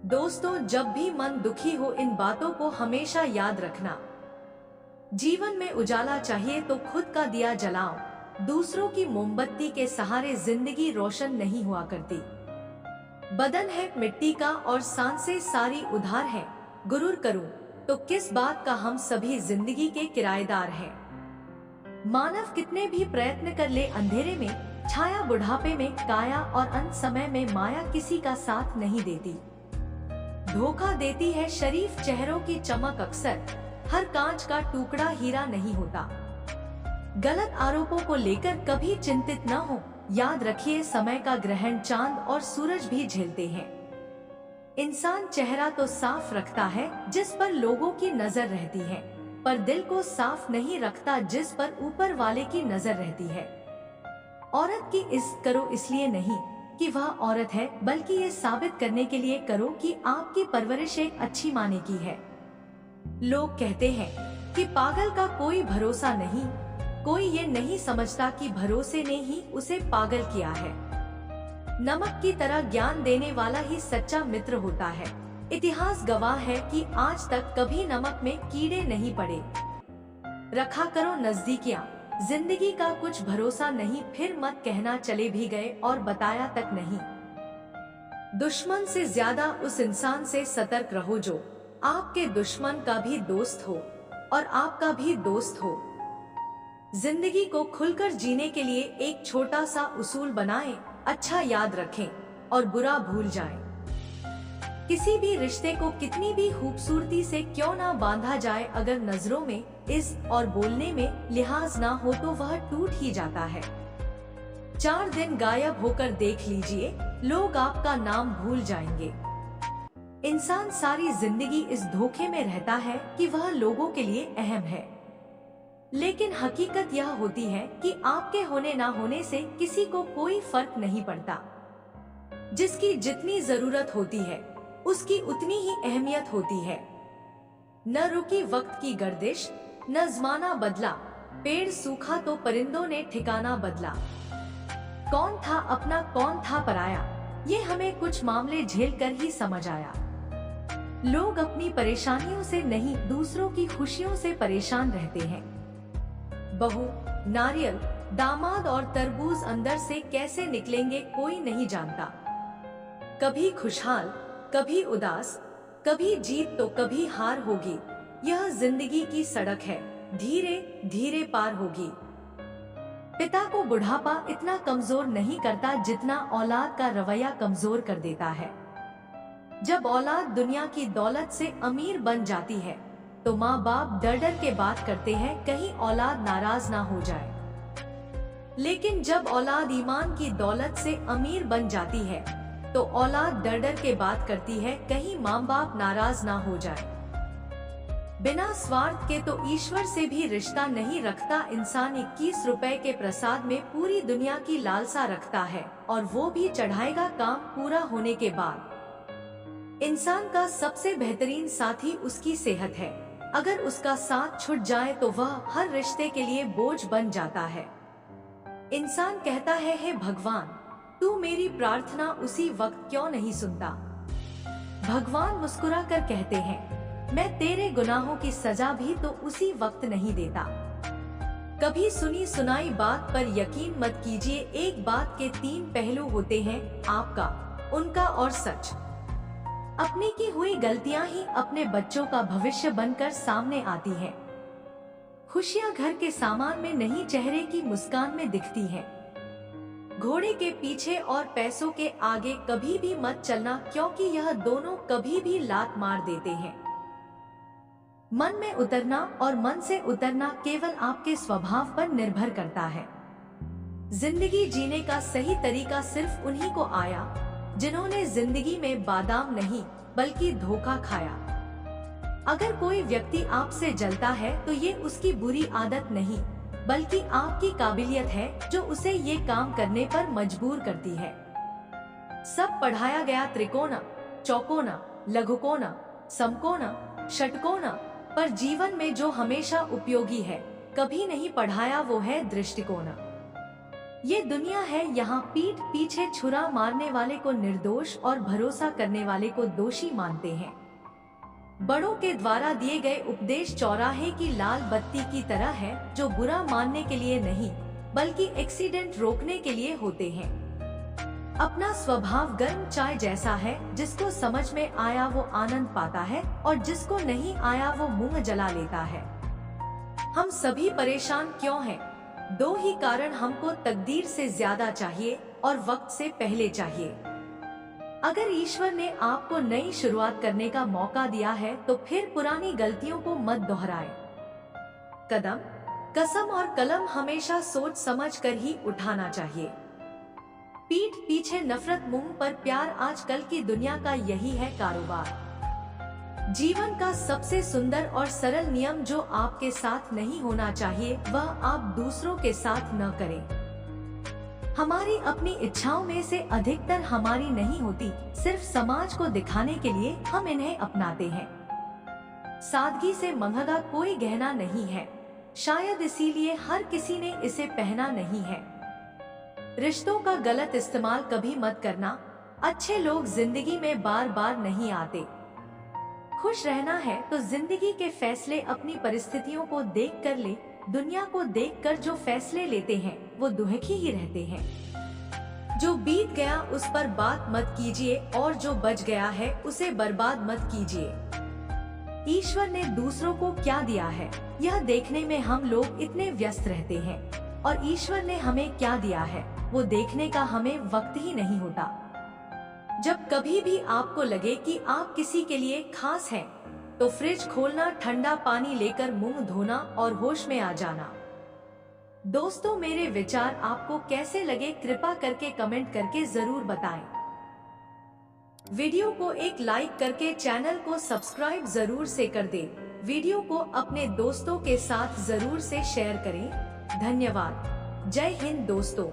दोस्तों, जब भी मन दुखी हो इन बातों को हमेशा याद रखना। जीवन में उजाला चाहिए तो खुद का दिया जलाओ। दूसरों की मोमबत्ती के सहारे जिंदगी रोशन नहीं हुआ करती। बदन है मिट्टी का और सांसें सारी उधार है। गुरूर करूं तो किस बात का, हम सभी जिंदगी के किराएदार हैं। मानव कितने भी प्रयत्न कर ले, अंधेरे में छाया, बुढ़ापे में काया और अंत समय में माया किसी का साथ नहीं देती। धोखा देती है शरीफ चेहरों की चमक अक्सर, हर कांच का टुकड़ा हीरा नहीं होता। गलत आरोपों को लेकर कभी चिंतित न हो, याद रखिए समय का ग्रहण चांद और सूरज भी झेलते हैं। इंसान चेहरा तो साफ रखता है जिस पर लोगों की नजर रहती है, पर दिल को साफ नहीं रखता जिस पर ऊपर वाले की नजर रहती है। औरत की इज्जत करो इसलिए नहीं कि वह औरत है, बल्कि ये साबित करने के लिए करो कि आपकी परवरिश एक अच्छी माने की है। लोग कहते हैं कि पागल का कोई भरोसा नहीं, कोई ये नहीं समझता कि भरोसे ने ही उसे पागल किया है। नमक की तरह ज्ञान देने वाला ही सच्चा मित्र होता है। इतिहास गवाह है कि आज तक कभी नमक में कीड़े नहीं पड़े। रखा करो नजदीकियां, जिंदगी का कुछ भरोसा नहीं, फिर मत कहना चले भी गए और बताया तक नहीं। दुश्मन से ज्यादा उस इंसान से सतर्क रहो जो आपके दुश्मन का भी दोस्त हो और आपका भी दोस्त हो। जिंदगी को खुलकर जीने के लिए एक छोटा सा उसूल बनाएं, अच्छा याद रखें और बुरा भूल जाएं। किसी भी रिश्ते को कितनी भी खूबसूरती से क्यों ना बांधा जाए, अगर नजरों में इज्जत और बोलने में लिहाज ना हो तो वह टूट ही जाता है। 4 दिन गायब होकर देख लीजिए, लोग आपका नाम भूल जाएंगे। इंसान सारी जिंदगी इस धोखे में रहता है कि वह लोगों के लिए अहम है, लेकिन हकीकत यह होती है कि आपके होने ना होने से किसी को कोई फर्क नहीं पड़ता। जिसकी जितनी जरूरत होती है उसकी उतनी ही अहमियत होती है। न रुकी वक्त की गर्दिश, न ज़माना बदला, पेड़ सूखा तो परिंदों ने ठिकाना बदला। कौन था अपना कौन था पराया, ये हमें कुछ मामले झेल कर ही समझ आया। लोग अपनी परेशानियों से नहीं, दूसरों की खुशियों से परेशान रहते हैं। बहू, नारियल, दामाद और तरबूज अंदर से कैसे निकलेंगे कोई नहीं जानता। कभी खुशहाल, कभी उदास, कभी जीत तो कभी हार होगी। यह जिंदगी की सड़क है, धीरे धीरे पार होगी। पिता को बुढ़ापा इतना कमजोर नहीं करता जितना औलाद का रवैया कमजोर कर देता है। जब औलाद दुनिया की दौलत से अमीर बन जाती है तो माँ बाप डर डर के बात करते हैं कहीं औलाद नाराज ना हो जाए। लेकिन जब औलाद ईमान की दौलत से अमीर बन जाती है तो औलाद डर डर के बात करती है कहीं माँ बाप नाराज ना हो जाए। बिना स्वार्थ के तो ईश्वर से भी रिश्ता नहीं रखता इंसान। 21 रुपए के प्रसाद में पूरी दुनिया की लालसा रखता है और वो भी चढ़ाएगा काम पूरा होने के बाद। इंसान का सबसे बेहतरीन साथी उसकी सेहत है, अगर उसका साथ छूट जाए तो वह हर रिश्ते के लिए बोझ बन जाता है। इंसान कहता है हे भगवान, तू मेरी प्रार्थना उसी वक्त क्यों नहीं सुनता। भगवान मुस्कुरा कर कहते हैं मैं तेरे गुनाहों की सजा भी तो उसी वक्त नहीं देता। कभी सुनी सुनाई बात पर यकीन मत कीजिए, एक बात के 3 पहलू होते हैं, आपका, उनका और सच। अपनी की हुई गलतियां ही अपने बच्चों का भविष्य बनकर सामने आती हैं। खुशियां घर के सामान में नहीं, चेहरे की मुस्कान में दिखती हैं। घोड़े के पीछे और पैसों के आगे कभी भी मत चलना, क्योंकि यह दोनों कभी भी लात मार देते हैं। मन में उतरना और मन से उतरना केवल आपके स्वभाव पर निर्भर करता है। जिंदगी जीने का सही तरीका सिर्फ उन्हीं को आया जिन्होंने जिंदगी में बादाम नहीं बल्कि धोखा खाया। अगर कोई व्यक्ति आपसे जलता है तो ये उसकी बुरी आदत नहीं बल्कि आपकी काबिलियत है जो उसे ये काम करने पर मजबूर करती है। सब पढ़ाया गया त्रिकोण, चौकोना, लघुकोना, समकोना, षटकोना, पर जीवन में जो हमेशा उपयोगी है कभी नहीं पढ़ाया, वो है दृष्टिकोण। ये दुनिया है, यहाँ पीठ पीछे छुरा मारने वाले को निर्दोष और भरोसा करने वाले को दोषी मानते हैं। बड़ों के द्वारा दिए गए उपदेश चौराहे की लाल बत्ती की तरह है, जो बुरा मानने के लिए नहीं बल्कि एक्सीडेंट रोकने के लिए होते हैं। अपना स्वभाव गर्म चाय जैसा है, जिसको समझ में आया वो आनंद पाता है और जिसको नहीं आया वो मुंह जला लेता है। हम सभी परेशान क्यों हैं? दो ही कारण हमको तकदीर से ज्यादा चाहिए और वक्त से पहले चाहिए। अगर ईश्वर ने आपको नई शुरुआत करने का मौका दिया है तो फिर पुरानी गलतियों को मत दोहराएं। कदम, कसम और कलम हमेशा सोच समझ कर ही उठाना चाहिए। पीठ पीछे नफरत, मुंह पर प्यार, आजकल की दुनिया का यही है कारोबार। जीवन का सबसे सुंदर और सरल नियम जो आपके साथ नहीं होना चाहिए वह आप दूसरों के साथ न करें। हमारी अपनी इच्छाओं में से अधिकतर हमारी नहीं होती, सिर्फ समाज को दिखाने के लिए हम इन्हें अपनाते हैं। सादगी से महंगा कोई गहना नहीं है, शायद इसीलिए हर किसी ने इसे पहना नहीं है। रिश्तों का गलत इस्तेमाल कभी मत करना। अच्छे लोग जिंदगी में बार बार नहीं आते। खुश रहना है तो जिंदगी के फैसले अपनी परिस्थितियों को देख कर ले। दुनिया को देखकर जो फैसले लेते हैं वो दुखी ही रहते हैं। जो बीत गया उस पर बात मत कीजिए और जो बच गया है उसे बर्बाद मत कीजिए। ईश्वर ने दूसरों को क्या दिया है यह देखने में हम लोग इतने व्यस्त रहते हैं, और ईश्वर ने हमें क्या दिया है वो देखने का हमें वक्त ही नहीं होता। जब कभी भी आपको लगे कि आप किसी के लिए खास हैं, तो फ्रिज खोलना, ठंडा पानी लेकर मुंह धोना और होश में आ जाना। दोस्तों, मेरे विचार आपको कैसे लगे कृपा करके कमेंट करके जरूर बताएं। वीडियो को एक लाइक करके चैनल को सब्सक्राइब जरूर से कर दें। वीडियो को अपने दोस्तों के साथ जरूर से शेयर करें। धन्यवाद। जय हिंद दोस्तों।